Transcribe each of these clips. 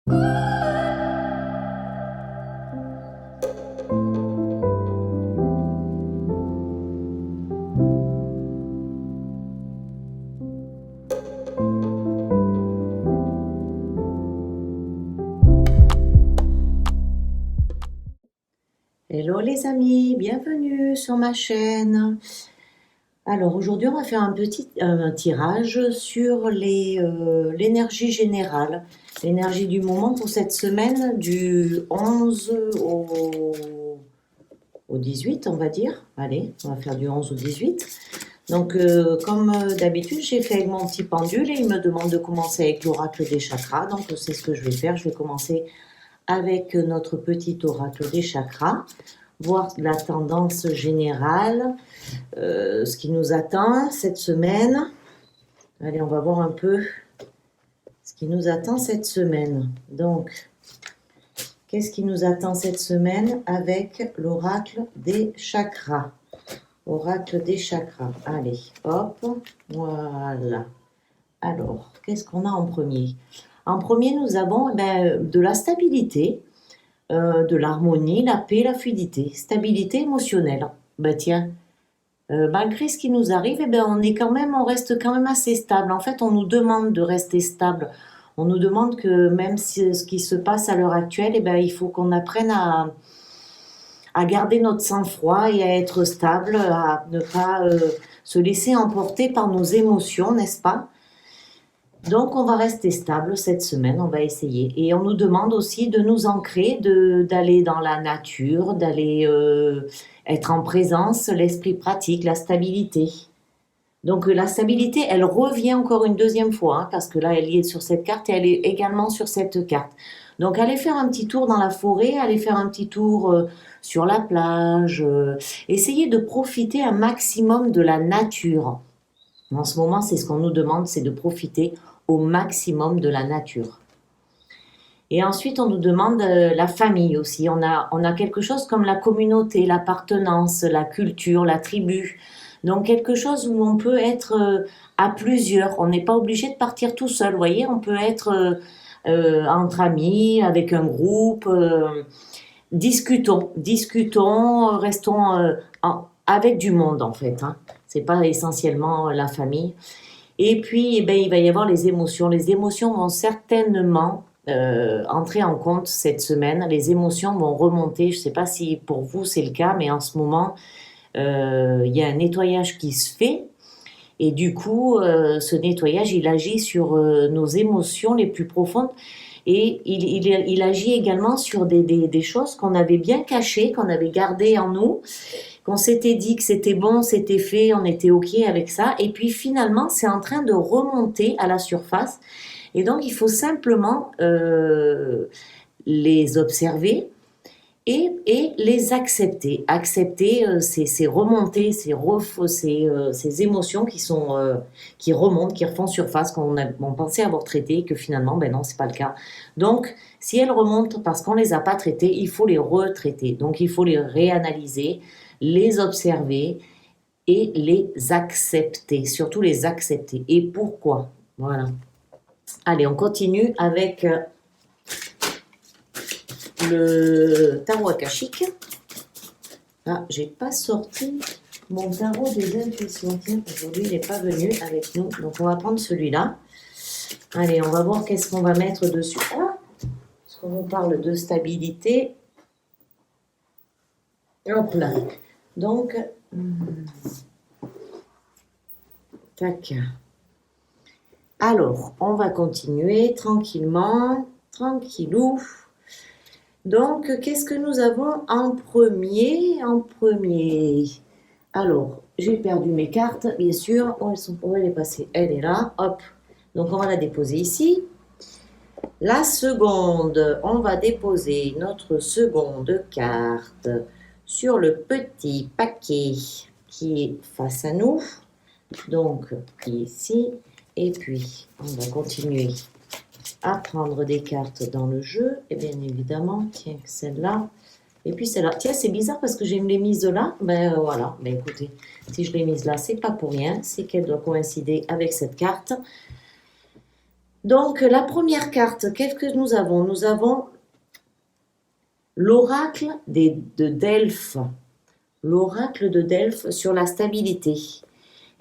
Hello les amis, bienvenue sur ma chaîne. Alors aujourd'hui on va faire un petit tirage sur l'énergie générale, l'énergie du moment pour cette semaine du 11 au 18 on va dire. Allez, on va faire du 11 au 18. Donc comme d'habitude j'ai fait avec mon petit pendule et il me demande de commencer avec l'oracle des chakras. Donc c'est ce que je vais faire, je vais commencer avec notre petit oracle des chakras, voir la tendance générale, ce qui nous attend cette semaine. Allez, on va voir un peu ce qui nous attend cette semaine. Donc, qu'est-ce qui nous attend cette semaine avec l'oracle des chakras? Oracle des chakras. Allez, hop, voilà. Alors, qu'est-ce qu'on a en premier? En premier, nous avons de la stabilité, de l'harmonie, la paix, la fluidité, stabilité émotionnelle. Tiens, malgré ce qui nous arrive, on reste quand même assez stable. En fait, on nous demande de rester stable. On nous demande que même si ce qui se passe à l'heure actuelle, il faut qu'on apprenne à garder notre sang-froid et à être stable, à ne pas se laisser emporter par nos émotions, n'est-ce pas? Donc, on va rester stable cette semaine, on va essayer. Et on nous demande aussi de nous ancrer, d'aller dans la nature, d'aller être en présence, l'esprit pratique, la stabilité. Donc, la stabilité, elle revient encore une deuxième fois, hein, parce que là, elle y est sur cette carte et elle est également sur cette carte. Donc, allez faire un petit tour dans la forêt, allez faire un petit tour sur la plage. Essayez de profiter un maximum de la nature. En ce moment, c'est ce qu'on nous demande, c'est de profiter au maximum de la nature. Et ensuite, on nous demande la famille aussi. On a quelque chose comme la communauté, l'appartenance, la culture, la tribu. Donc quelque chose où on peut être à plusieurs. On n'est pas obligé de partir tout seul, vous voyez. On peut être entre amis, avec un groupe. Discutons, restons avec du monde en fait. Hein. C'est pas essentiellement la famille. Et puis, il va y avoir les émotions. Les émotions vont certainement entrer en compte cette semaine. Les émotions vont remonter. Je ne sais pas si pour vous c'est le cas, mais en ce moment, il y a un nettoyage qui se fait. Et du coup, ce nettoyage, il agit sur nos émotions les plus profondes. Et il agit également sur des choses qu'on avait bien cachées, qu'on avait gardées en nous, qu'on s'était dit que c'était bon, c'était fait, on était OK avec ça. Et puis finalement, c'est en train de remonter à la surface. Et donc, il faut simplement les observer et les accepter. Accepter ces remontées, ces émotions qui remontent, qui refont surface, on pensait avoir traitées, que finalement, non, c'est pas le cas. Donc, si elles remontent parce qu'on les a pas traitées, il faut les retraiter. Donc, il faut les réanalyser, les observer et les accepter. Surtout les accepter. Et pourquoi? Voilà. Allez, on continue avec le tarot akashique. Ah, j'ai pas sorti mon tarot des intuitions. Tiens, aujourd'hui, il n'est pas venu avec nous. Donc, on va prendre celui-là. Allez, on va voir qu'est-ce qu'on va mettre dessus. Ah, parce qu'on parle de stabilité. Hop là. Donc, tac. Alors, on va continuer tranquillement, tranquillou. Donc, qu'est-ce que nous avons en premier? Alors, j'ai perdu mes cartes, bien sûr. Où elle est passée? Elle est là. Hop. Donc, on va la déposer ici. La seconde, on va déposer notre seconde carte sur le petit paquet qui est face à nous. Donc, ici. Et puis, on va continuer à prendre des cartes dans le jeu. Et bien évidemment, tiens, celle-là. Et puis celle-là. Tiens, c'est bizarre parce que je l'ai mise là. Voilà. Écoutez, si je l'ai mise là, c'est pas pour rien. C'est qu'elle doit coïncider avec cette carte. Donc, la première carte, qu'est-ce que nous avons? Nous avons l'oracle de Delphes. L'oracle de Delphes sur la stabilité.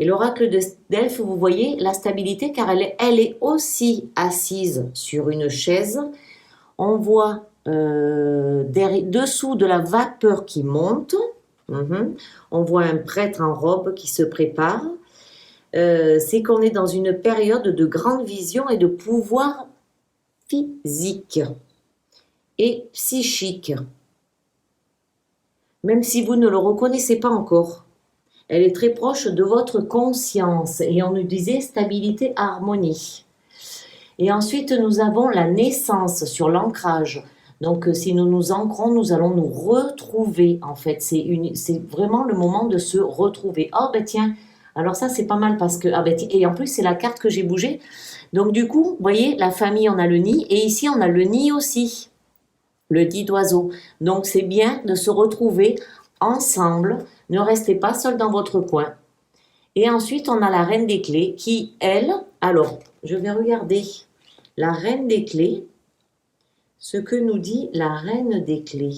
Et l'oracle de Delphes, vous voyez la stabilité, car elle est aussi assise sur une chaise. On voit dessous de la vapeur qui monte. On voit un prêtre en robe qui se prépare. C'est qu'on est dans une période de grande vision et de pouvoir physique et psychique. Même si vous ne le reconnaissez pas encore. Elle est très proche de votre conscience. Et on nous disait stabilité, harmonie. Et ensuite, nous avons la naissance sur l'ancrage. Donc, si nous nous ancrons, nous allons nous retrouver, en fait. C'est vraiment le moment de se retrouver. Oh, ben tiens, alors ça, c'est pas mal parce que... Ah, ben, et en plus, c'est la carte que j'ai bougée. Donc, du coup, vous voyez, la famille, on a le nid. Et ici, on a le nid aussi. Le nid d'oiseau. Donc, c'est bien de se retrouver ensemble. Ne restez pas seul dans votre coin. Et ensuite, on a la reine des clés qui, elle... Alors, je vais regarder la reine des clés. Ce que nous dit la reine des clés.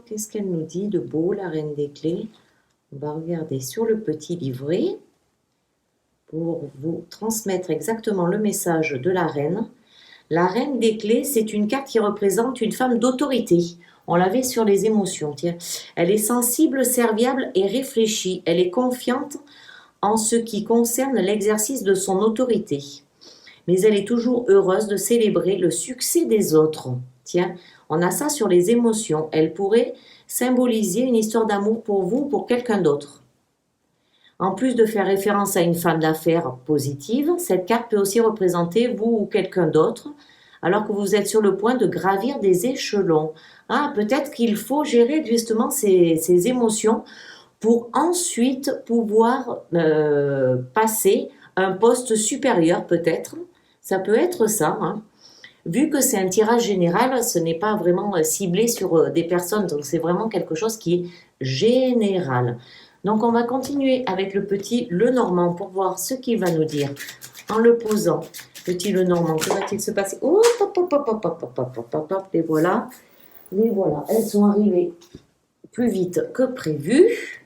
Qu'est-ce qu'elle nous dit de beau, la reine des clés? On va regarder sur le petit livret pour vous transmettre exactement le message de la reine. La reine des clés, c'est une carte qui représente une femme d'autorité. On l'avait sur les émotions. Tiens. Elle est sensible, serviable et réfléchie. Elle est confiante en ce qui concerne l'exercice de son autorité. Mais elle est toujours heureuse de célébrer le succès des autres. Tiens, on a ça sur les émotions. Elle pourrait symboliser une histoire d'amour pour vous ou pour quelqu'un d'autre. En plus de faire référence à une femme d'affaires positive, cette carte peut aussi représenter vous ou quelqu'un d'autre, alors que vous êtes sur le point de gravir des échelons. Ah, peut-être qu'il faut gérer justement ces émotions pour ensuite pouvoir passer un poste supérieur peut-être. Ça peut être ça. Hein. Vu que c'est un tirage général, ce n'est pas vraiment ciblé sur des personnes, donc c'est vraiment quelque chose qui est général. Donc on va continuer avec le petit Lenormand pour voir ce qu'il va nous dire en le posant. Petit Lenormand, que va-t-il se passer? Oh, les voilà. Les voilà, elles sont arrivées plus vite que prévu.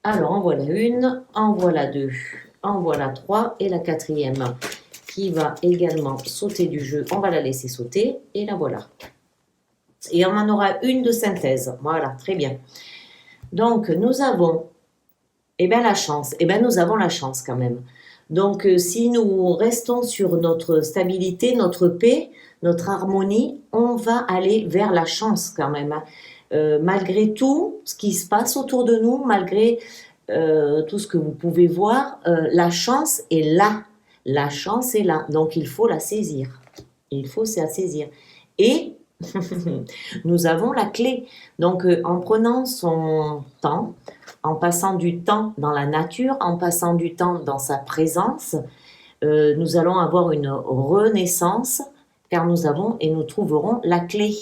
Alors en voilà une, en voilà deux, en voilà trois et la quatrième qui va également sauter du jeu. On va la laisser sauter et la voilà. Et on en aura une de synthèse. Voilà, très bien. Donc, nous avons la chance. Nous avons la chance quand même. Donc, si nous restons sur notre stabilité, notre paix, notre harmonie, on va aller vers la chance quand même. Malgré tout ce qui se passe autour de nous, malgré tout ce que vous pouvez voir, la chance est là. La chance est là. Donc, il faut la saisir. Il faut la saisir. Et nous avons la clé. Donc, en prenant son temps, en passant du temps dans la nature, en passant du temps dans sa présence, nous allons avoir une renaissance, car nous avons et nous trouverons la clé,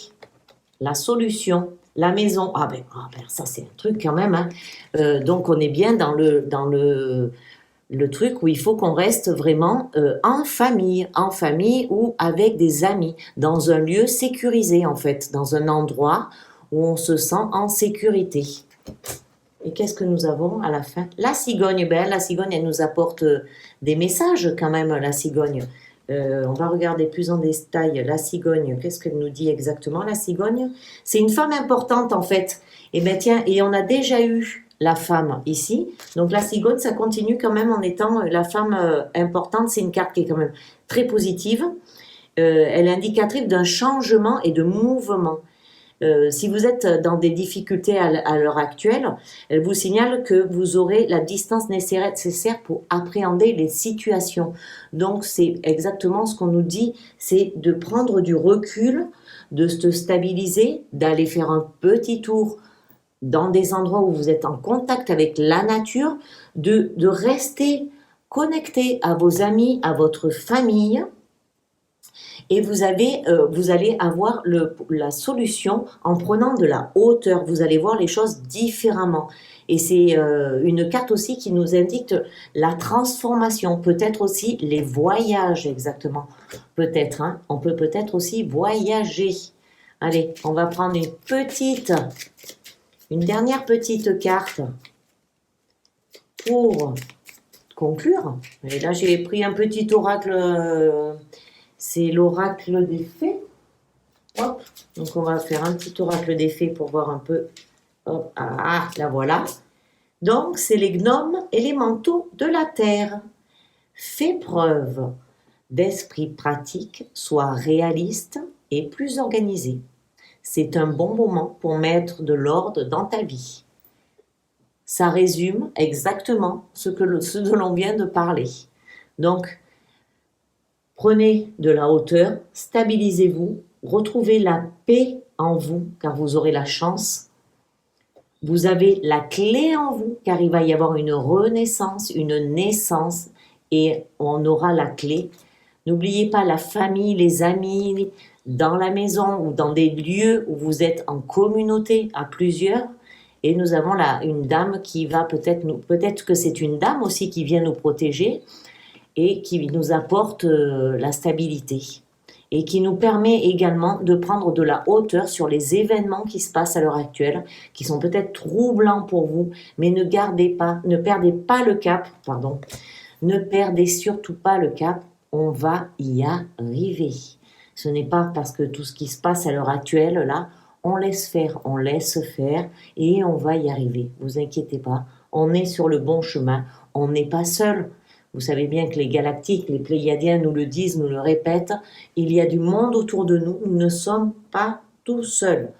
la solution, la maison. Ça c'est un truc quand même. Hein. Donc, on est bien dans le truc où il faut qu'on reste vraiment en famille ou avec des amis, dans un lieu sécurisé en fait, dans un endroit où on se sent en sécurité. Et qu'est-ce que nous avons à la fin? La cigogne, la cigogne, elle nous apporte des messages quand même, la cigogne. On va regarder plus en détail la cigogne. Qu'est-ce qu'elle nous dit exactement, la cigogne? C'est une femme importante en fait. Et on a déjà eu la femme ici. Donc la cigogne, ça continue quand même en étant la femme importante. C'est une carte qui est quand même très positive. Elle est indicatrice d'un changement et de mouvement. Si vous êtes dans des difficultés à l'heure actuelle, elle vous signale que vous aurez la distance nécessaire pour appréhender les situations. Donc c'est exactement ce qu'on nous dit, c'est de prendre du recul, de se stabiliser, d'aller faire un petit tour dans des endroits où vous êtes en contact avec la nature, de rester connecté à vos amis, à votre famille, et vous allez avoir la solution en prenant de la hauteur. Vous allez voir les choses différemment. Et c'est une carte aussi qui nous indique la transformation, peut-être aussi les voyages exactement. Peut-être, hein, on peut peut-être aussi voyager. Allez, on va prendre une dernière petite carte pour conclure. Et là, j'ai pris un petit oracle, c'est l'oracle des fées. Hop, donc on va faire un petit oracle des fées pour voir un peu. Hop, ah, la voilà. Donc, c'est les gnomes élémentaux de la terre. Fais preuve d'esprit pratique, sois réaliste et plus organisé. C'est un bon moment pour mettre de l'ordre dans ta vie. Ça résume exactement ce dont l'on vient de parler. Donc, prenez de la hauteur, stabilisez-vous, retrouvez la paix en vous, car vous aurez la chance. Vous avez la clé en vous, car il va y avoir une renaissance, une naissance, et on aura la clé. N'oubliez pas la famille, les amis, dans la maison ou dans des lieux où vous êtes en communauté à plusieurs. Et nous avons là une dame qui va peut-être que c'est une dame aussi qui vient nous protéger et qui nous apporte la stabilité. Et qui nous permet également de prendre de la hauteur sur les événements qui se passent à l'heure actuelle, qui sont peut-être troublants pour vous, mais ne perdez pas le cap, ne perdez surtout pas le cap, on va y arriver. Ce n'est pas parce que tout ce qui se passe à l'heure actuelle, là, on laisse faire et on va y arriver. Vous inquiétez pas, on est sur le bon chemin, on n'est pas seul. Vous savez bien que les galactiques, les pléiadiens nous le disent, nous le répètent, il y a du monde autour de nous, nous ne sommes pas tout seuls.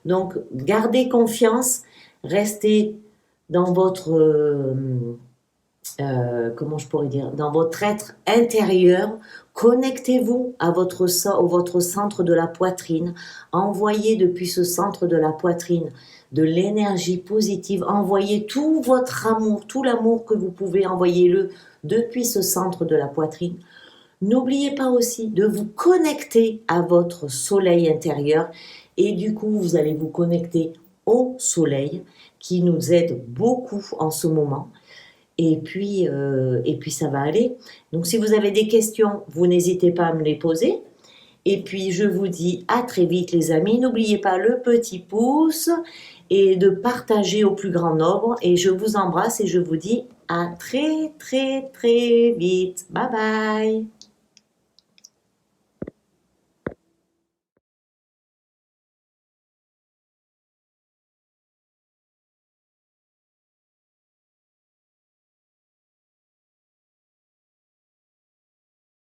Donc, gardez confiance, restez dans votre, dans votre être intérieur, connectez-vous à votre centre de la poitrine, envoyez depuis ce centre de la poitrine de l'énergie positive, envoyez tout votre amour, tout l'amour que vous pouvez, envoyez-le depuis ce centre de la poitrine. N'oubliez pas aussi de vous connecter à votre soleil intérieur et du coup, vous allez vous connecter au soleil qui nous aide beaucoup en ce moment. Et puis ça va aller. Donc, si vous avez des questions, vous n'hésitez pas à me les poser. Et puis, je vous dis à très vite, les amis. N'oubliez pas le petit pouce et de partager au plus grand nombre. Et je vous embrasse et je vous dis à très, très, très vite. Bye bye.